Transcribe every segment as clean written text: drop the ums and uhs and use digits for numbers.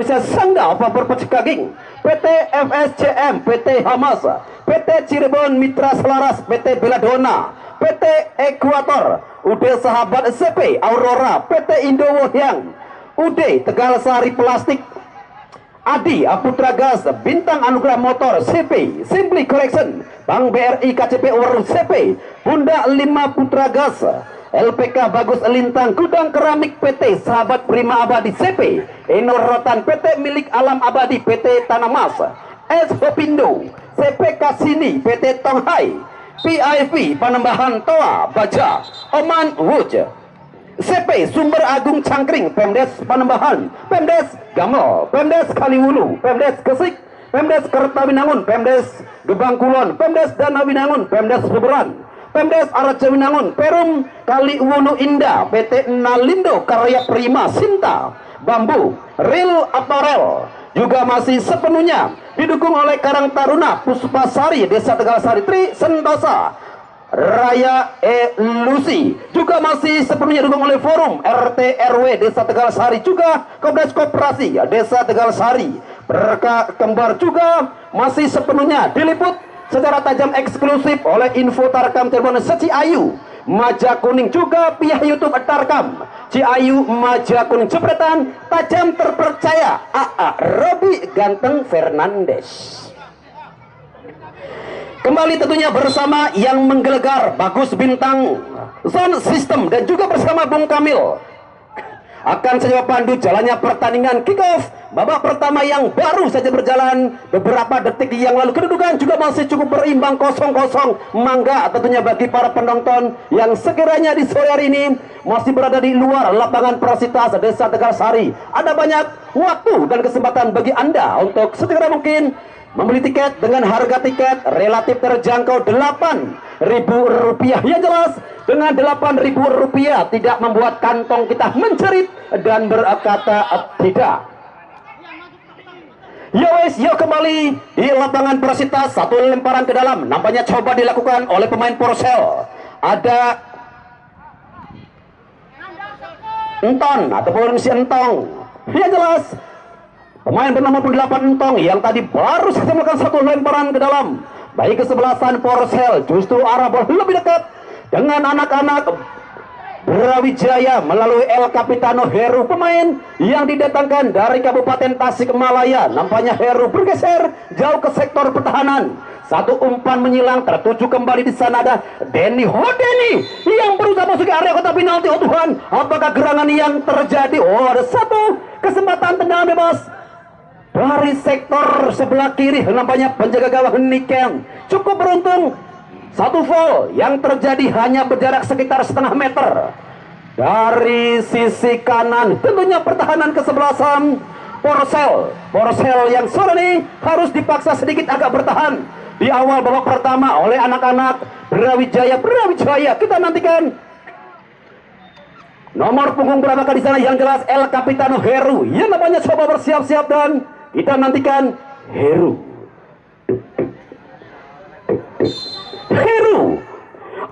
Indonesia Sangga Vapor Pecekaging, PT FSCM, PT Hamas, PT Cirebon Mitra Selaras, PT Beladona, PT Ekuator, UD Sahabat CP Aurora, PT Indo Wohyang, UD Tegal Sari Plastik, Adi Aputra Gas, Bintang Anugerah Motor CP, Simply Collection, Bank BRI KCP Warung CP, Bunda 5 Putra Gas, LPK Bagus Lintang, Gudang Keramik PT Sahabat Prima Abadi CP, Enor Rotan PT Milik Alam Abadi PT Tanamas, S Hopindo, CP Kasini PT Tonghai, PIV Panembahan Toa Baja, Oman Wuj, CP Sumber Agung Cangkring, Pemdes Panembahan, Pemdes Gamel, Pemdes Kaliwulu, Pemdes Gesik, Pemdes Kertawinangun, Pemdes Gebang Kulon, Pemdes Danawinangun, Pemdes Beberan, Pemdes Aracawinangun, Perum Kaliwulu Indah, PT Nalindo Karya Prima Sinta, Bambu, Real Apparel juga masih sepenuhnya didukung oleh Karang Taruna Puspasari Desa Tegal Sari, Tri Sentosa Raya Lucy juga masih sepenuhnya didukung oleh Forum RT RW Desa Tegal Sari, juga Komdes Koperasi Desa Tegal Sari. Berkah Kembar juga masih sepenuhnya diliput secara tajam eksklusif oleh Info Tarkam Cirebon Ciayu, Maja Kuning, juga pihak YouTube Tarkam Ciayu Maja Kuning. Jepretan tajam terpercaya AA Robi Ganteng Fernandes. Kembali tentunya bersama yang menggelegar Bagus Bintang Sound System dan juga bersama Bung Kamil akan saya pandu jalannya pertandingan kick off babak pertama yang baru saja berjalan beberapa detik yang lalu. Kedudukan juga masih cukup berimbang 0-0. Mangga tentunya bagi para penonton yang sekiranya di sore hari ini masih berada di luar lapangan Prasitas Desa Tegal Sari, ada banyak waktu dan kesempatan bagi Anda untuk segera mungkin membeli tiket dengan harga tiket relatif terjangkau Rp8.000. Yang jelas dengan Rp8.000 tidak membuat kantong kita mencerit dan berkata tidak. Yo wes, yo kembali di lapangan Prasitas. Satu lemparan ke dalam nampaknya coba dilakukan oleh pemain Porsel. Ada Enton ataupun si Entong. Yang jelas pemain bernama 8 Entong yang tadi baru saja melakukan satu lemparan ke dalam. Baik kesebelasan Porsel justru arah bola lebih dekat dengan anak-anak Brawijaya melalui El Capitano Heru, pemain yang didatangkan dari Kabupaten Tasikmalaya. Nampaknya Heru bergeser jauh ke sektor pertahanan. Satu umpan menyilang tertuju kembali di sana ada Denny Hodeni yang berusaha masuk ke area kotak penalti. Oh Tuhan, apakah gerangan yang terjadi? Oh, ada satu kesempatan tendangan bebas dari sektor sebelah kiri. Nampaknya penjaga gawang Niken cukup beruntung. Satu foul yang terjadi hanya berjarak sekitar setengah meter dari sisi kanan. Tentunya pertahanan kesebelasan Porsel yang sore ini harus dipaksa sedikit agak bertahan di awal babak pertama oleh anak-anak Brawijaya. Kita nantikan nomor punggung berapakah di sana. Yang jelas El Capitano Heru yang namanya coba bersiap-siap dan kita nantikan Heru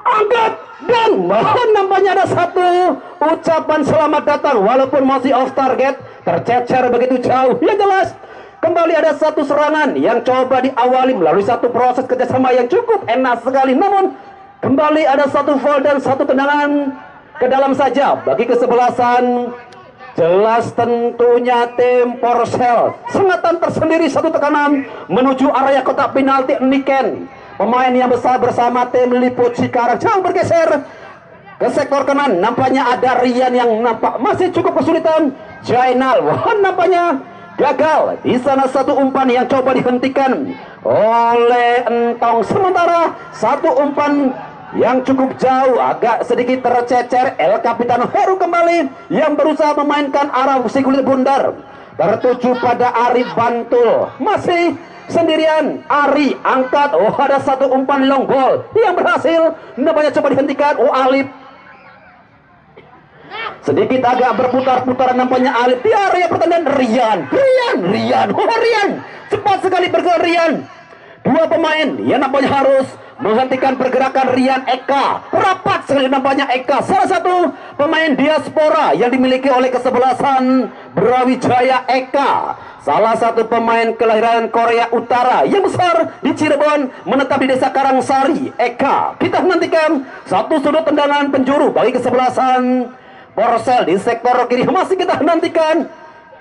angkat dan nampaknya ada satu ucapan selamat datang walaupun masih off target, tercecer begitu jauh. Yang jelas kembali ada satu serangan yang coba diawali melalui satu proses kerjasama yang cukup enak sekali, namun kembali ada satu foul dan satu tendangan ke dalam saja bagi kesebelasan. Jelas tentunya tim Porsel sengatan tersendiri, satu tekanan menuju area kotak penalti. Niken pemain yang besar bersama tim Liput Cikarang jauh bergeser ke sektor kanan. Nampaknya ada Rian yang nampak masih cukup kesulitan. Jainal nampaknya gagal di sana, satu umpan yang coba dihentikan oleh Entong. Sementara satu umpan yang cukup jauh agak sedikit tercecer. El Capitano Heru kembali yang berusaha memainkan arah si kulit bundar tertuju pada Ari Bantul. Masih sendirian Ari angkat. Oh, ada satu umpan long ball yang berhasil nampaknya coba dihentikan. Oh, Alip sedikit agak berputar-putaran nampaknya Alip di area pertandingan. Rian cepat sekali bergerak Rian. Dua pemain yang nampaknya harus menghentikan pergerakan Rian Eka. Rapat sekali nampaknya Eka, salah satu pemain diaspora yang dimiliki oleh kesebelasan Brawijaya. Eka, salah satu pemain kelahiran Korea Utara yang besar di Cirebon, menetap di Desa Karangsari. Eka, kita nantikan satu sudut tendangan penjuru bagi kesebelasan Porosel di sektor kiri. Masih kita nantikan.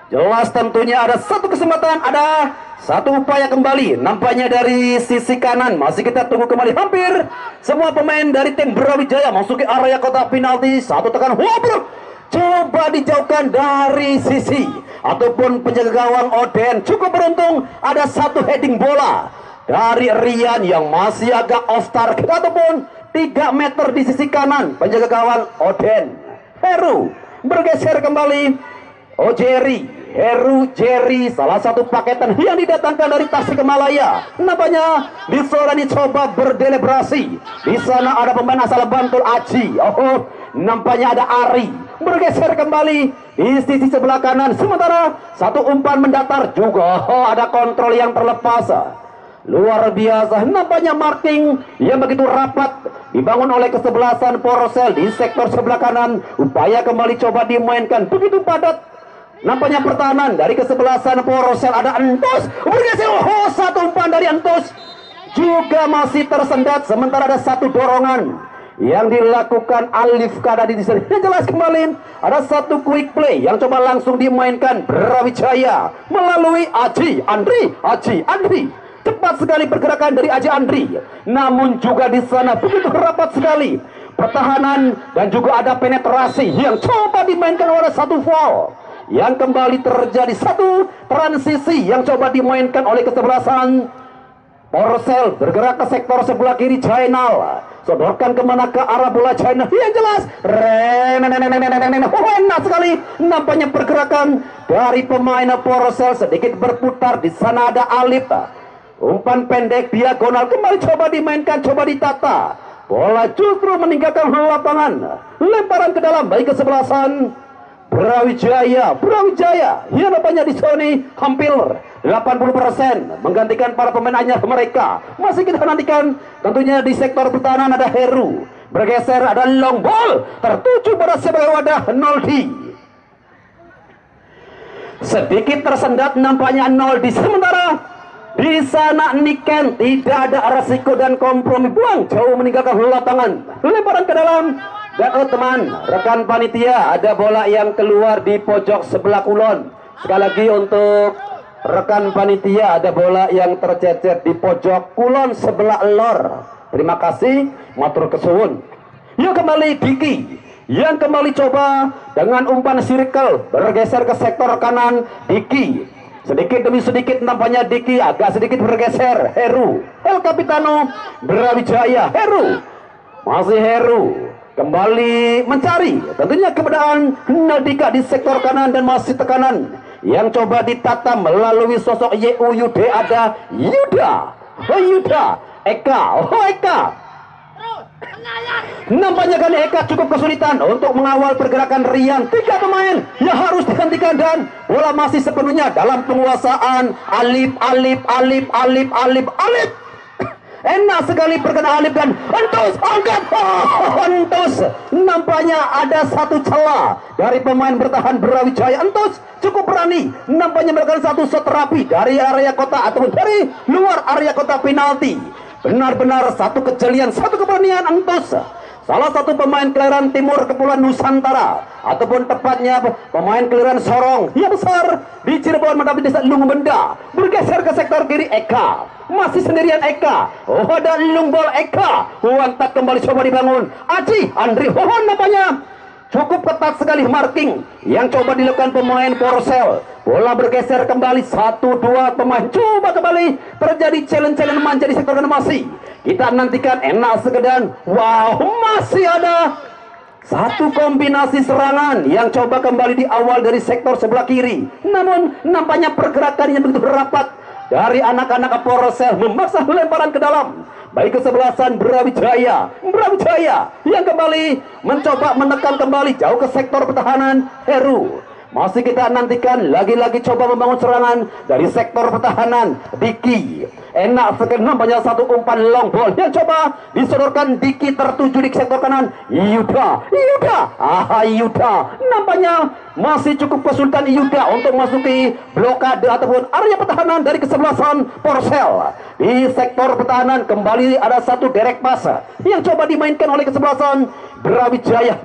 Jelas tentunya ada satu kesempatan, ada satu upaya kembali nampaknya dari sisi kanan. Masih kita tunggu kembali. Hampir semua pemain dari tim Brawijaya masuki area kotak penalti. Satu tekan, bro, coba dijauhkan dari sisi ataupun penjaga gawang Oden. Cukup beruntung ada satu heading bola dari Rian yang masih agak off target ataupun 3 meter di sisi kanan penjaga gawang Oden. Heru bergeser kembali. Oh Jerry, salah satu paketan yang didatangkan dari Tasikmalaya. Nampaknya di sana dicoba berdeliberasi. Di sana ada pemain asal Bantul, Aji. Oh, nampaknya ada Ari bergeser kembali di sisi sebelah kanan. Sementara satu umpan mendatar juga. Oh, ada kontrol yang terlepas. Luar biasa, nampaknya marking yang begitu rapat dibangun oleh kesebelasan Porosel di sektor sebelah kanan. Upaya kembali coba dimainkan begitu padat. Nampaknya pertahanan dari kesebelasan Porosel. Ada Entus bergeser. Oh, satu umpan dari Entus juga masih tersendat. Sementara ada satu dorongan yang dilakukan Alif Kada di sini. Yang jelas kembali ada satu quick play yang coba langsung dimainkan Brawijaya melalui Aji Andri. Cepat sekali pergerakan dari Aji Andri. Namun juga di sana begitu rapat sekali pertahanan dan juga ada penetrasi yang coba dimainkan oleh satu foul. Yang kembali terjadi satu transisi yang coba dimainkan oleh kesebelasan Porosel. Bergerak ke sektor sebelah kiri Jainal, sodorkan kemana ke arah bola Jainal. Yang jelas enak sekali nampaknya pergerakan dari pemain Porosel. Sedikit berputar, di sana ada Alif. Umpan pendek diagonal kembali coba dimainkan, coba ditata. Bola justru meninggalkan lapangan. Lemparan ke dalam baik kesebelasan Brawijaya yang nampaknya di sini hampir 80% menggantikan para pemain anyar mereka. Masih kita nantikan tentunya di sektor pertahanan ada Heru bergeser, ada long ball tertuju pada sebagai wadah Noldi. Sedikit tersendat nampaknya Noldi. Sementara di sana Niken tidak ada resiko dan kompromi, buang jauh meninggalkan lapangan. Lemparan ke dalam. Dan teman rekan panitia, ada bola yang keluar di pojok sebelah kulon. Sekali lagi untuk rekan panitia, ada bola yang tercecer di pojok kulon sebelah lor. Terima kasih, matur kesuwun. Yuk kembali Diki yang kembali coba dengan umpan circle bergeser ke sektor kanan. Diki sedikit demi sedikit nampaknya Diki agak sedikit bergeser. Heru El Capitano Brawijaya. Heru masih Heru kembali mencari tentunya keberadaan Nadika di sektor kanan dan masih tekanan yang coba ditata melalui sosok YUD. Ada Yuda Eka. Nampaknya kali Eka cukup kesulitan untuk mengawal pergerakan Rian. 3 pemain yang harus dihentikan dan bola masih sepenuhnya dalam penguasaan Alif. Enak sekali pergerakan Alif dan Entus angkat. Entus nampaknya ada satu celah dari pemain bertahan Brawijaya. Entus cukup berani nampaknya melakukan satu shot terapi dari area kotak ataupun dari luar area kotak penalti. Benar-benar satu kejelian, satu keberanian Entus, salah satu pemain kelahiran timur Kepulauan Nusantara ataupun tepatnya pemain kelahiran Sorong yang besar di Cirebon mendapat desa Lung Benda. Bergeser ke sektor kiri Eka, masih sendirian Eka. Oh, ada Lungbol Eka. Wantak kembali coba dibangun Aji Andri. Oh, nampaknya cukup ketat sekali marking yang coba dilakukan pemain Porosel. Bola bergeser kembali, 1-2 pemain coba kembali terjadi challenge manja di sektor kanan. Masih kita nantikan enak sekedar. Wow, masih ada satu kombinasi serangan yang coba kembali di awal dari sektor sebelah kiri. Namun nampaknya pergerakan yang begitu rapat dari anak-anak Porosel memaksa lemparan ke dalam. Baik kesebelasan Brawijaya yang kembali mencoba menekan kembali jauh ke sektor pertahanan. Heru Masih kita nantikan lagi-lagi coba membangun serangan dari sektor pertahanan. Diki enak sekali nampaknya satu umpan long ball yang coba disodorkan Diki tertuju di sektor kanan. Yuda nampaknya masih cukup kesulitan Yuda untuk masuki blokade ataupun area pertahanan dari kesebelasan Porcel. Di sektor pertahanan kembali ada satu direct pass yang coba dimainkan oleh kesebelasan Brawijaya.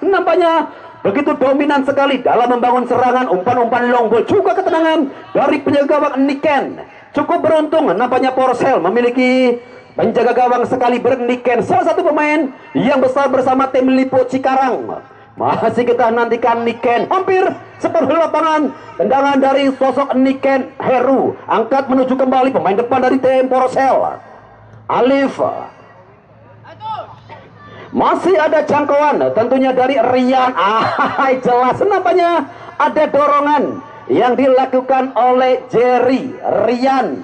Nampaknya begitu dominan sekali dalam membangun serangan, umpan-umpan long ball, juga ketenangan dari penjaga gawang Niken. Cukup beruntung nampaknya Porcel memiliki penjaga gawang sekali Niken, salah satu pemain yang besar bersama tim Lipo Cikarang. Masih kita nantikan Niken hampir separuh lapangan, tendangan dari sosok Niken Heru, angkat menuju kembali pemain depan dari tim Porcel Alif. Masih ada jangkauan tentunya dari Rian. Jelas nampaknya ada dorongan yang dilakukan oleh Jerry Rian,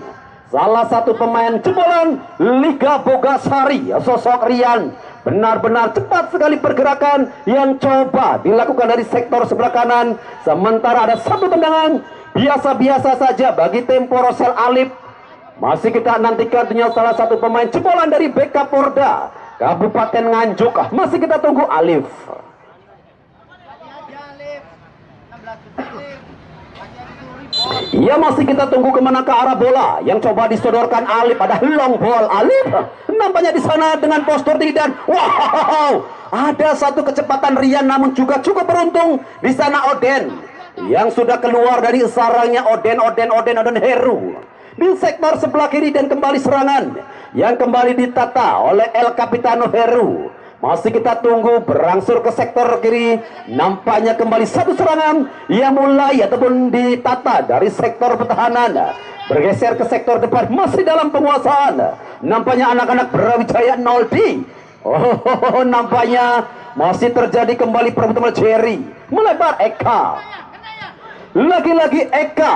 salah satu pemain jebolan Liga Bogasari. Sosok Rian benar-benar cepat sekali pergerakan yang coba dilakukan dari sektor sebelah kanan. Sementara ada satu tendangan biasa-biasa saja bagi tim Porcel Alif. Masih kita nantikan tentunya salah satu pemain jebolan dari BK Porda Kabupaten Nganjuk. Masih kita tunggu Alif. Ya, masih kita tunggu kemana ke arah bola yang coba disodorkan Alif. Ada long ball Alif. Nampaknya di sana dengan postur tinggi dan wow, ada satu kecepatan Rian, namun juga cukup beruntung di sana Oden yang sudah keluar dari sarangnya. Oden Heru di sektor sebelah kiri dan kembali serangan yang kembali ditata oleh El Capitano Heru. Masih kita tunggu berangsur ke sektor kiri. Nampaknya kembali satu serangan yang mulai ataupun ditata dari sektor pertahanan bergeser ke sektor depan, masih dalam penguasaan. Nampaknya anak-anak Brawijaya 0D. Nampaknya masih terjadi kembali perebutan Jerry melebar Eka. Lagi-lagi Eka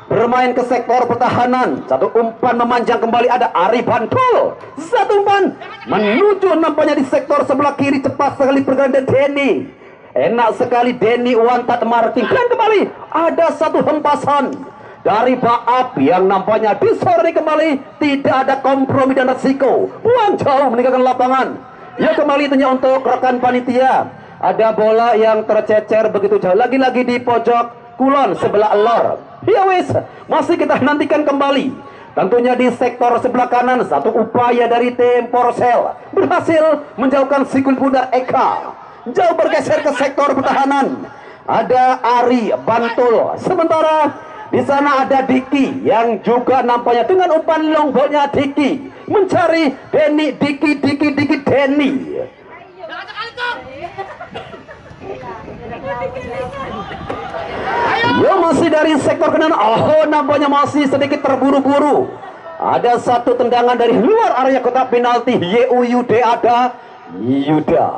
bermain ke sektor pertahanan. Satu umpan memanjang kembali ada Ari Bantul. Satu umpan menuju nampaknya di sektor sebelah kiri, cepat sekali pergerakan Denny. Enak sekali Denny Wantat Martin. Dan kembali ada satu hempasan dari Baap yang nampaknya disore kembali. Tidak ada kompromi dan resiko, buang jauh meninggalkan lapangan. Ya, kembali tentunya untuk rekan panitia. Ada bola yang tercecer begitu jauh. Lagi-lagi di pojok kulon sebelah lor. Ya wis, masih kita nantikan kembali. Tentunya di sektor sebelah kanan satu upaya dari tim Porcel berhasil menjauhkan sikul bundar Eka. Jauh bergeser ke sektor pertahanan. Ada Ari Bantul. Sementara di sana ada Diki yang juga nampaknya dengan umpan long ball-nya Diki mencari Denny. Diki Denny. Ya, masih dari sektor kanan. Nampaknya masih sedikit terburu-buru. Ada satu tendangan dari luar area kotak penalti. Yuda.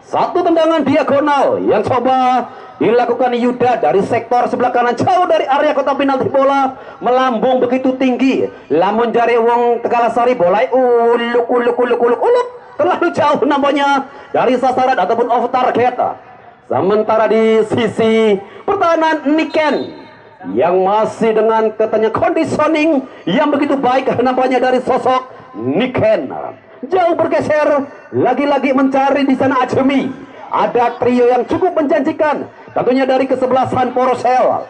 Satu tendangan diagonal yang coba dilakukan Yuda dari sektor sebelah kanan, jauh dari area kotak penalti. Bola melambung begitu tinggi, lamun jari wong Tegalasari bola uluk terlalu jauh nampaknya dari sasaran ataupun off target. Sementara di sisi pertahanan Niken yang masih dengan katanya conditioning yang begitu baik nampaknya dari sosok Niken. Jauh bergeser lagi-lagi mencari di sana Ajemi. Ada trio yang cukup menjanjikan tentunya dari kesebelasan Porcel.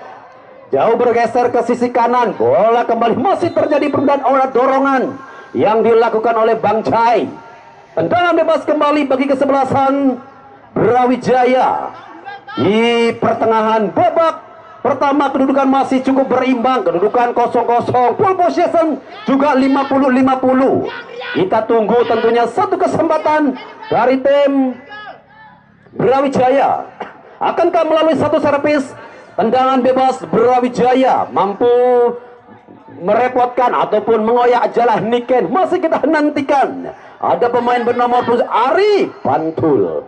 Jauh bergeser ke sisi kanan, bola kembali masih terjadi perbedaan oleh dorongan yang dilakukan oleh Bang Chai. Tendangan bebas kembali bagi kesebelasan Brawijaya. Di pertengahan babak pertama kedudukan masih cukup berimbang, kedudukan 0-0, pole position juga 50-50. Kita tunggu tentunya satu kesempatan dari tim Brawijaya. Akankah melalui satu servis tendangan bebas Brawijaya mampu merepotkan ataupun mengoyak jalah Niken? Masih kita nantikan. Ada pemain bernomor Ari Bantul.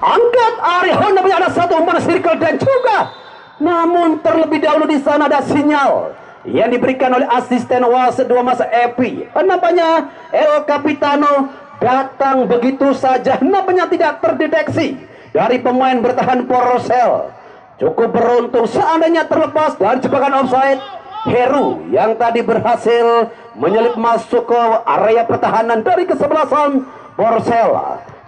Angkat Ari. Nampaknya ada satu umpan circle dan juga, namun terlebih dahulu di sana ada sinyal yang diberikan oleh asisten wasit 2 Mas Epi. Nampaknya El Capitano datang begitu saja, nampaknya tidak terdeteksi dari pemain bertahan Porosel. Cukup beruntung seandainya terlepas dari jebakan offside. Heru yang tadi berhasil menyelip masuk ke area pertahanan dari kesebelasan Porosel.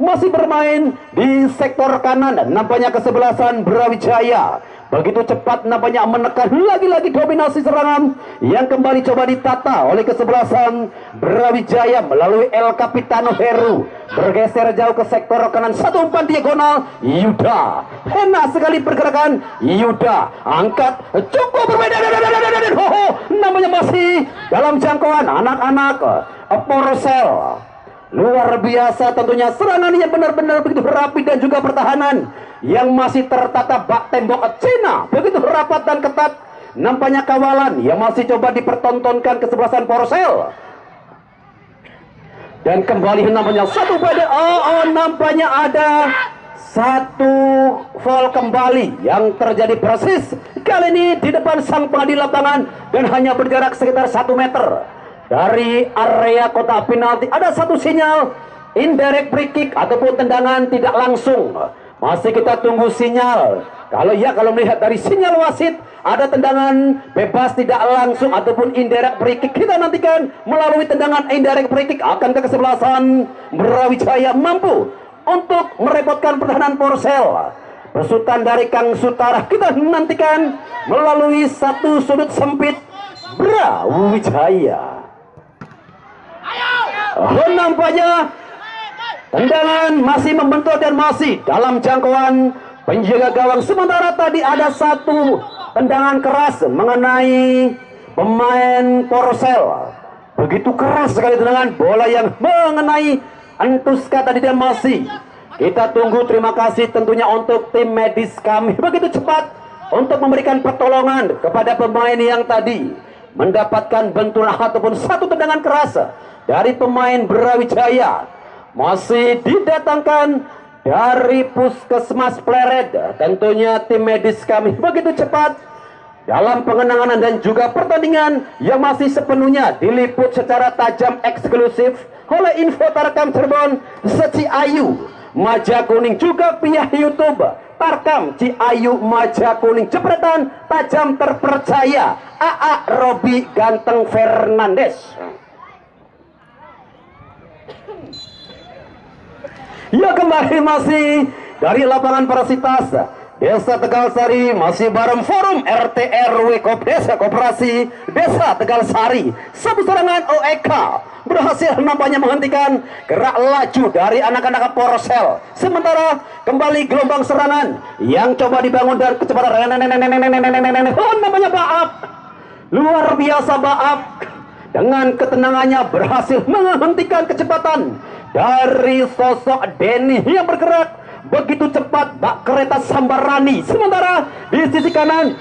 Masih bermain di sektor kanan, nampaknya kesebelasan Brawijaya. Begitu cepat nampaknya menekan lagi-lagi dominasi serangan yang kembali coba ditata oleh kesebelasan Brawijaya melalui El Capitano Heru. Bergeser jauh ke sektor kanan, satu umpan diagonal. Yuda, enak sekali pergerakan Yuda, angkat, cukup berbeda. Namanya masih dalam jangkauan anak-anak Porosel. Luar biasa tentunya, serangannya benar-benar begitu rapi dan juga pertahanan yang masih tertata bak tembok Cina begitu rapat dan ketat. Nampaknya kawalan yang masih coba dipertontonkan kesebelasan Porosel. Dan kembali namanya satu pada nampaknya ada satu foul kembali yang terjadi persis kali ini di depan sang pengadil lapangan dan hanya berjarak sekitar 1 meter dari area kotak penalti. Ada satu sinyal indirect free kick ataupun tendangan tidak langsung. Masih kita tunggu sinyal. Kalau melihat dari sinyal wasit ada tendangan bebas tidak langsung ataupun indirect free kick, kita nantikan melalui tendangan indirect free kick akan ke kesebelasan Brawijaya mampu untuk merepotkan pertahanan Porosel. Besutan dari Kang Sutara kita nantikan melalui satu sudut sempit Brawijaya. Nampaknya tendangan masih membentur dan masih dalam jangkauan penjaga gawang. Sementara tadi ada satu tendangan keras mengenai pemain Porosel. Begitu keras sekali tendangan bola yang mengenai Antuska tadi dan masih kita tunggu. Terima kasih tentunya untuk tim medis kami begitu cepat untuk memberikan pertolongan kepada pemain yang tadi mendapatkan benturan ataupun satu tendangan keras dari pemain Brawijaya. Masih didatangkan dari Puskesmas Pleret. Tentunya tim medis kami begitu cepat dalam pengenangan dan juga pertandingan yang masih sepenuhnya diliput secara tajam eksklusif oleh Info Tarkam Cirebon Ciayu Maja Kuning, juga pihak YouTube Tarkam Ciayu Maja Kuning. Jepretan tajam terpercaya AA Robi Ganteng Fernandes. Ya, kembali masih dari lapangan Parasitas Desa Tegal Sari, masih bareng forum RT RW Desa Koperasi Desa Tegal Sari. Satu serangan OEK berhasil nampaknya menghentikan gerak laju dari anak-anak Porosel. Sementara kembali gelombang serangan yang coba dibangun dan kecepatan namanya Baap. Luar biasa Baap dengan ketenangannya berhasil menghentikan kecepatan dari sosok Denny yang bergerak begitu cepat bak kereta Sambarani. Sementara di sisi kanan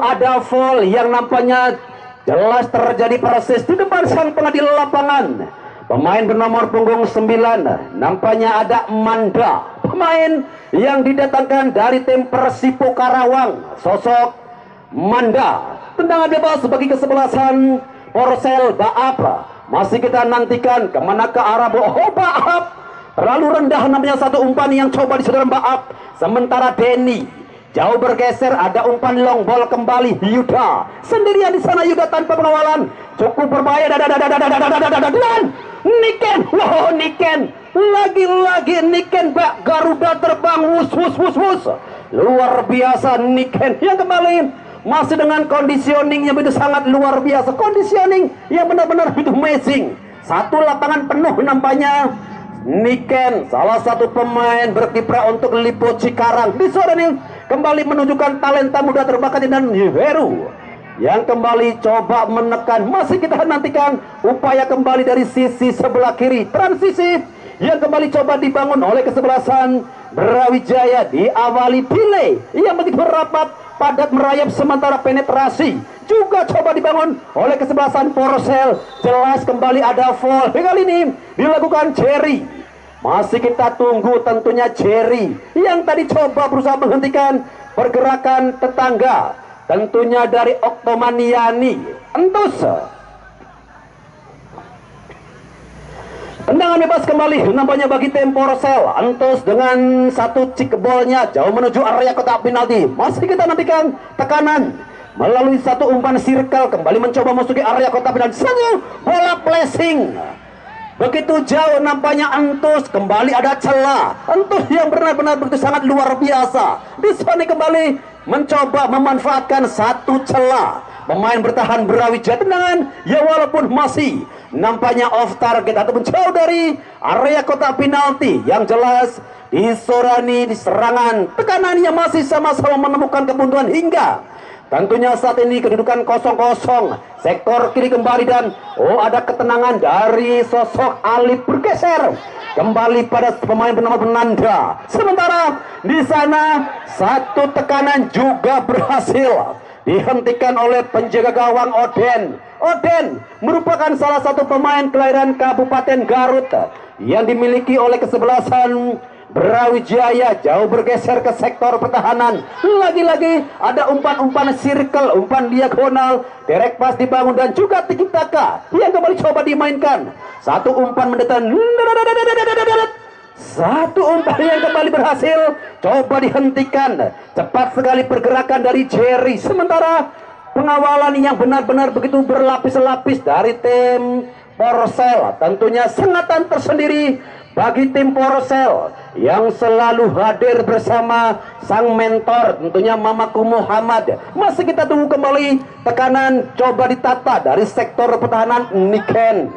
ada foul yang nampaknya jelas terjadi persis di depan sang pengadil lapangan. Pemain bernomor punggung 9 nampaknya ada Manda, pemain yang didatangkan dari tim Persipo Karawang. Sosok Manda, tendangan bebas bagi kesebelasan Porosel. Baap masih kita nantikan kemana ke arah Baap. Terlalu rendah namanya satu umpan yang coba disodorkan Baap. Sementara Denny jauh bergeser, ada umpan long ball kembali. Yuda sendirian di sana, Yuda tanpa pengawalan, cukup berbahaya. Dan Niken, wow Niken, lagi-lagi Niken bak Garuda terbang, wus. Luar biasa Niken yang kembali masih dengan conditioningnya begitu sangat luar biasa. Conditioning yang benar-benar begitu amazing. Satu lapangan penuh nampaknya Niken, salah satu pemain berkiprah untuk Lipo Cikarang. Di sore ini kembali menunjukkan talenta muda terbakat dan Heru yang kembali coba menekan. Masih kita nantikan upaya kembali dari sisi sebelah kiri. Transisi yang kembali coba dibangun oleh kesebelasan Brawijaya, diawali delay yang begitu rapat padat merayap. Sementara penetrasi juga coba dibangun oleh kesebelasan Porosel. Jelas kembali ada foul kali ini dilakukan Jerry. Masih kita tunggu tentunya Jerry yang tadi coba berusaha menghentikan pergerakan tetangga, tentunya dari Oktomaniani. Entus Tendangan bebas kembali nampaknya bagi tim Porcel. Antus dengan satu kick bolnya jauh menuju area kotak penalti. Masih kita nantikan tekanan melalui satu umpan circle, kembali mencoba masuki area kotak penalti. Satu bola flashing begitu jauh nampaknya Antus, kembali ada celah. Antus yang benar-benar begitu sangat luar biasa. Di sini kembali mencoba memanfaatkan satu celah. Pemain bertahan Brawijaya, tendangan ya walaupun masih nampaknya off target ataupun jauh dari area kotak penalti. Yang jelas di Sorani di serangan tekanannya masih sama-sama menemukan kebuntuan hingga tentunya saat ini kedudukan 0-0. Sektor kiri kembali dan ada ketenangan dari sosok Alif bergeser kembali pada pemain bernama Benanda. Sementara di sana satu tekanan juga berhasil dihentikan oleh penjaga gawang Oden. Oden merupakan salah satu pemain kelahiran Kabupaten Garut yang dimiliki oleh kesebelasan Brawijaya. Jauh bergeser ke sektor pertahanan. Lagi-lagi ada umpan-umpan circle, umpan diagonal, direct pass dibangun dan juga tiki taka yang kembali coba dimainkan. Satu umpan mendetan, satu umpan yang kembali berhasil coba dihentikan. Cepat sekali pergerakan dari Jerry. Sementara pengawalan yang benar-benar begitu berlapis-lapis dari tim Porcel. Tentunya sengatan tersendiri bagi tim Porcel yang selalu hadir bersama sang mentor, tentunya Mamaku Muhammad. Masih kita tunggu kembali tekanan coba ditata dari sektor pertahanan Niken.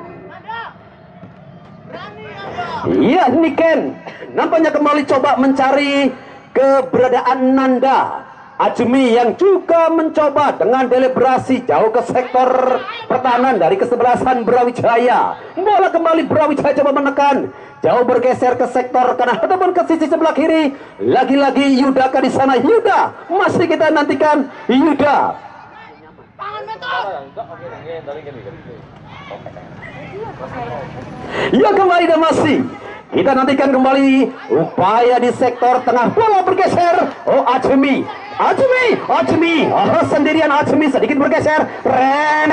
Iya, Niken nampaknya kembali coba mencari keberadaan Nanda Ajmi yang juga mencoba dengan deliberasi jauh ke sektor pertahanan dari kesebelasan Brawijaya. Bola kembali Brawijaya coba menekan, jauh bergeser ke sektor kanan ataupun ke sisi sebelah kiri. Lagi-lagi Yudaka di sana. Yuda masih kita nantikan. Yuda. Ya kembali dan masih kita nantikan kembali upaya di sektor tengah. Bola bergeser. Ajmi sendirian. Ajmi sedikit bergeser. Rian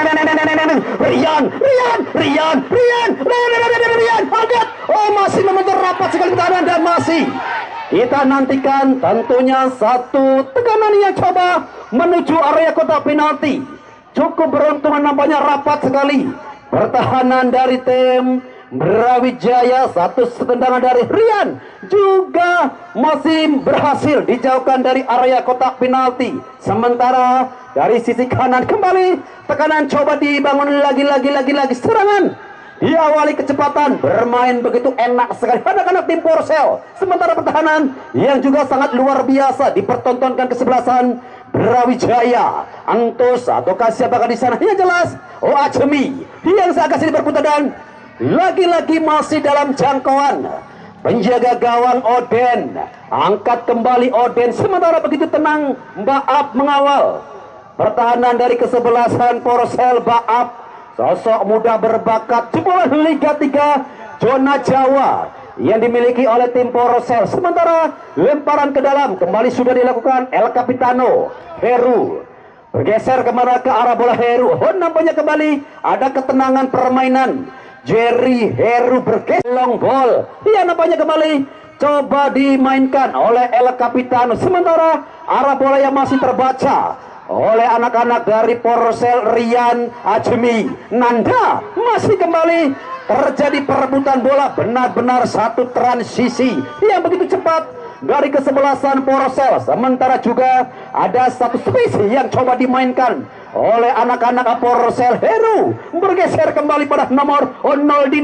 Aldet. Masih membentur rapat sekali pertahanan dan masih kita nantikan tentunya satu tekanan yang coba menuju area kotak penalti. Cukup beruntung nampaknya rapat sekali pertahanan dari tim Brawijaya. Satu tendangan dari Rian juga masih berhasil dijauhkan dari area kotak penalti. Sementara dari sisi kanan kembali tekanan coba dibangun lagi serangan. Diawali kecepatan, bermain begitu enak sekali anak-anak tim Porcel. Sementara pertahanan yang juga sangat luar biasa dipertontonkan kesebelasan Brawijaya. Antus ataukah siapakah di sana? Yang jelas Ajmi yang seakan sini berputar dan lagi-lagi masih dalam jangkauan penjaga gawang Oden. Angkat kembali Oden. Sementara begitu tenang Baap mengawal pertahanan dari kesebelasan Porcel. Baap sosok muda berbakat jebolan Liga 3 zona Jawa yang dimiliki oleh tim Porcel. Sementara lemparan ke dalam kembali sudah dilakukan El Capitano Heru. Bergeser kemana ke arah bola Heru. Nampaknya kembali ada ketenangan permainan. Jerry Heru bergeser long ball. Ia nampaknya kembali coba dimainkan oleh El Capitano. Sementara arah bola yang masih terbaca oleh anak-anak dari Porcel. Rian Ajmi Nanda masih kembali terjadi perebutan bola. Benar-benar satu transisi yang begitu cepat dari kesebelasan Porcel. Sementara juga ada satu space yang coba dimainkan oleh anak-anak Porcel. Heru bergeser kembali pada nomor Noldi.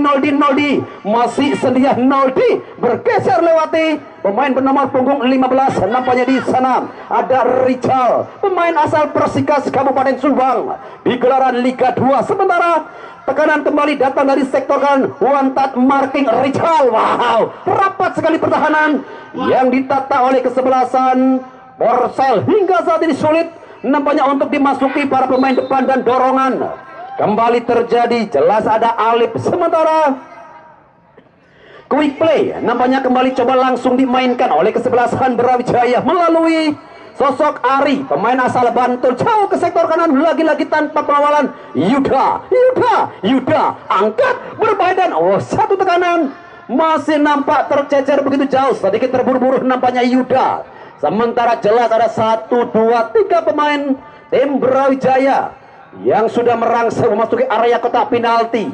Masih sendirian Noldi bergeser lewati pemain bernomor punggung 15. Nampaknya di sana ada Rizal, pemain asal Persikas Kabupaten Subang di gelaran Liga 2. Sementara tekanan kembali datang dari sektor kanan. Wantat marking Rizal. Wow, rapat sekali pertahanan yang ditata oleh kesebelasan Porcel. Hingga saat ini sulit nampaknya untuk dimasuki para pemain depan dan dorongan kembali terjadi. Jelas ada Alip. Sementara quick play nampaknya kembali coba langsung dimainkan oleh kesebelasan Brawijaya melalui sosok Ari, pemain asal Bantul, jauh ke sektor kanan, lagi-lagi tanpa pengawalan. Yuda angkat berbadan, satu tekanan, masih nampak tercecer begitu jauh, sedikit terburu-buru nampaknya Yuda. Sementara jelas ada 1, 2, 3 pemain tim Brawijaya yang sudah merangsek memasuki area kotak penalti.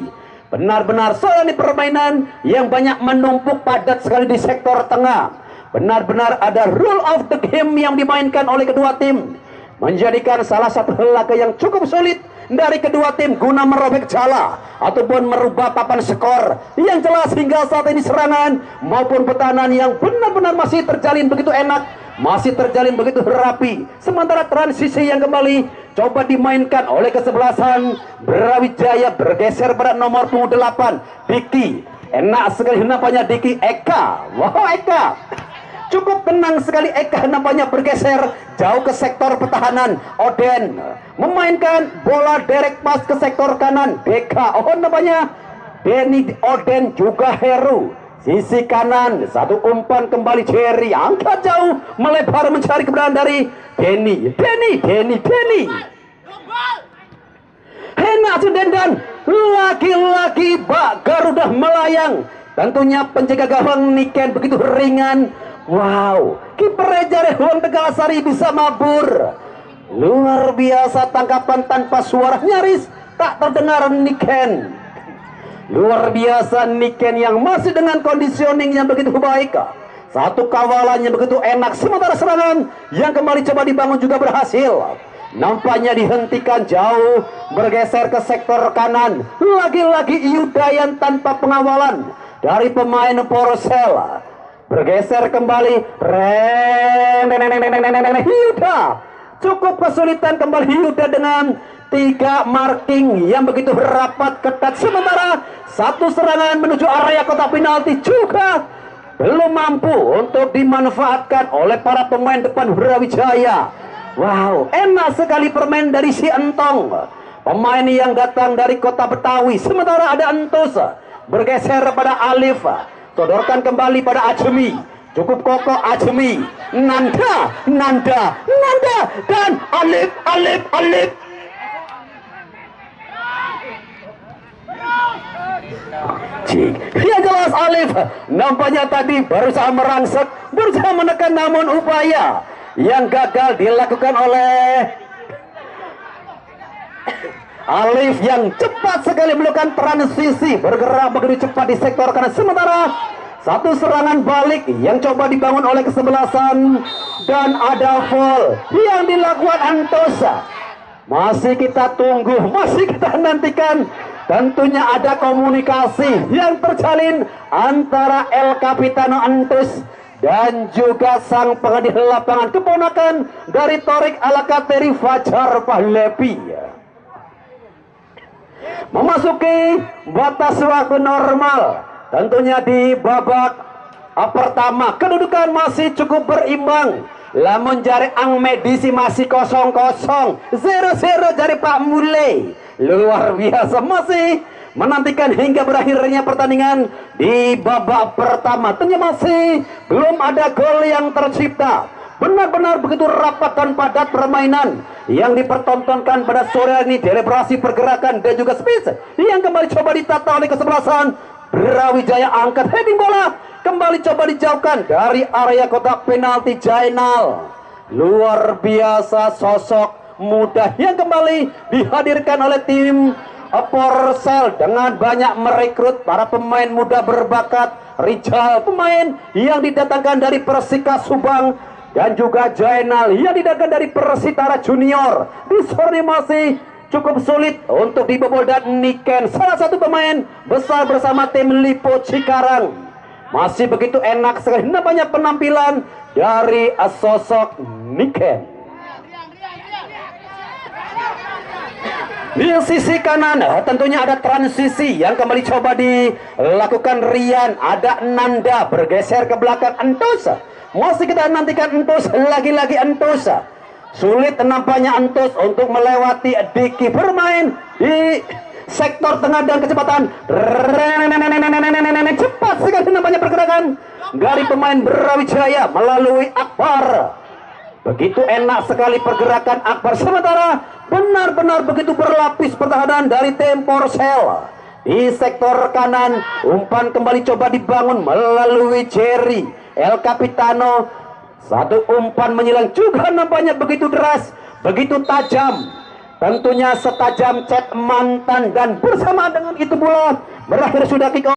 Benar-benar soal ini permainan yang banyak menumpuk padat sekali di sektor tengah. Benar-benar ada rule of the game yang dimainkan oleh kedua tim, menjadikan salah satu laga yang cukup sulit dari kedua tim guna merobek jala ataupun merubah papan skor. Yang jelas hingga saat ini serangan maupun pertahanan yang benar-benar masih terjalin begitu enak, masih terjalin begitu rapi. Sementara transisi yang kembali coba dimainkan oleh kesebelasan Brawijaya bergeser pada nomor 8 Diki. Enak sekali nampaknya Diki. Eka, Eka cukup tenang sekali. Eka nampaknya bergeser jauh ke sektor pertahanan. Oden memainkan bola direct pass ke sektor kanan. Deka, nampaknya Denny, Oden juga Heru. Sisi kanan, satu umpan kembali Jerry, angkat jauh, melebar mencari keberadaan dari Denny. Hena Sudendan, lagi-lagi bak Garuda melayang. Tentunya penjaga gawang Niken begitu ringan. Wow, kiper Jarehwan Tegalasari bisa mabur. Luar biasa tangkapan tanpa suara, nyaris tak terdengar Niken. Luar biasa Niken yang masih dengan conditioning yang begitu baik. Satu kawalannya begitu enak. Sementara serangan yang kembali coba dibangun juga berhasil. Nampaknya dihentikan jauh, bergeser ke sektor kanan. Lagi-lagi Yudayan tanpa pengawalan dari pemain Porcel. Bergeser kembali Yuda. Cukup kesulitan kembali Yuda dengan 3 marking yang begitu rapat ketat. Sementara satu serangan menuju area kotak penalti juga belum mampu untuk dimanfaatkan oleh para pemain depan Brawijaya. Wow, enak sekali permain dari si Entong, pemain yang datang dari kota Betawi. Sementara ada Entus bergeser pada Alif, sodorkan kembali pada Ajemi. Cukup kokoh Ajemi. Nanda dan Alif. Yang jelas Alif nampaknya tadi berusaha merangsek, berusaha menekan, namun upaya yang gagal dilakukan oleh Alif yang cepat sekali melakukan transisi, bergerak begitu cepat di sektor kanan. Sementara satu serangan balik yang coba dibangun oleh kesebelasan dan ada foul yang dilakukan Antosa. Masih kita tunggu, masih kita nantikan. Tentunya ada komunikasi yang terjalin antara El Capitano Antus dan juga sang pengadil lapangan, keponakan dari Torik Alakateri Fajar Pahlevi. Memasuki batas waktu normal, tentunya di babak pertama kedudukan masih cukup berimbang. Lamun jari Ang Medisi masih 0-0, 0-0 jari Pak Mule. Luar biasa, masih menantikan hingga berakhirnya pertandingan di babak pertama. Tentunya masih belum ada gol yang tercipta. Benar-benar begitu rapat dan padat permainan yang dipertontonkan pada sore ini. Deliberasi pergerakan dan juga space yang kembali coba ditata oleh kesebelasan Brawijaya. Angkat heading bola kembali coba dijauhkan dari area kotak penalti. Jainal, luar biasa sosok muda yang kembali dihadirkan oleh tim Porcel dengan banyak merekrut para pemain muda berbakat. Rijal, pemain yang didatangkan dari Persika Subang, dan juga Jainal yang didatangkan dari Persitara Junior. Di sore masih cukup sulit untuk dibobol, dan Niken, salah satu pemain besar bersama tim Lipo Cikarang. Masih begitu enak sekali namanya penampilan dari sosok Niken. Di sisi kanan tentunya ada transisi yang kembali coba dilakukan Rian. Ada Nanda bergeser ke belakang Entus. Masih kita nantikan Entus, lagi-lagi Entus. Sulit nampaknya Entus untuk melewati Diki, bermain di sektor tengah dan kecepatan. Cepat sekali nampaknya pergerakan dari pemain Brawijaya melalui Akbar. Begitu enak sekali pergerakan Akbar, sementara benar-benar begitu berlapis pertahanan dari tim Porcel. Di sektor kanan, umpan kembali coba dibangun melalui Jerry El Capitano. Satu umpan menyilang juga nampaknya begitu deras, begitu tajam. Tentunya setajam Chet Mantan, dan bersama dengan itu pula berakhir sudah kick off.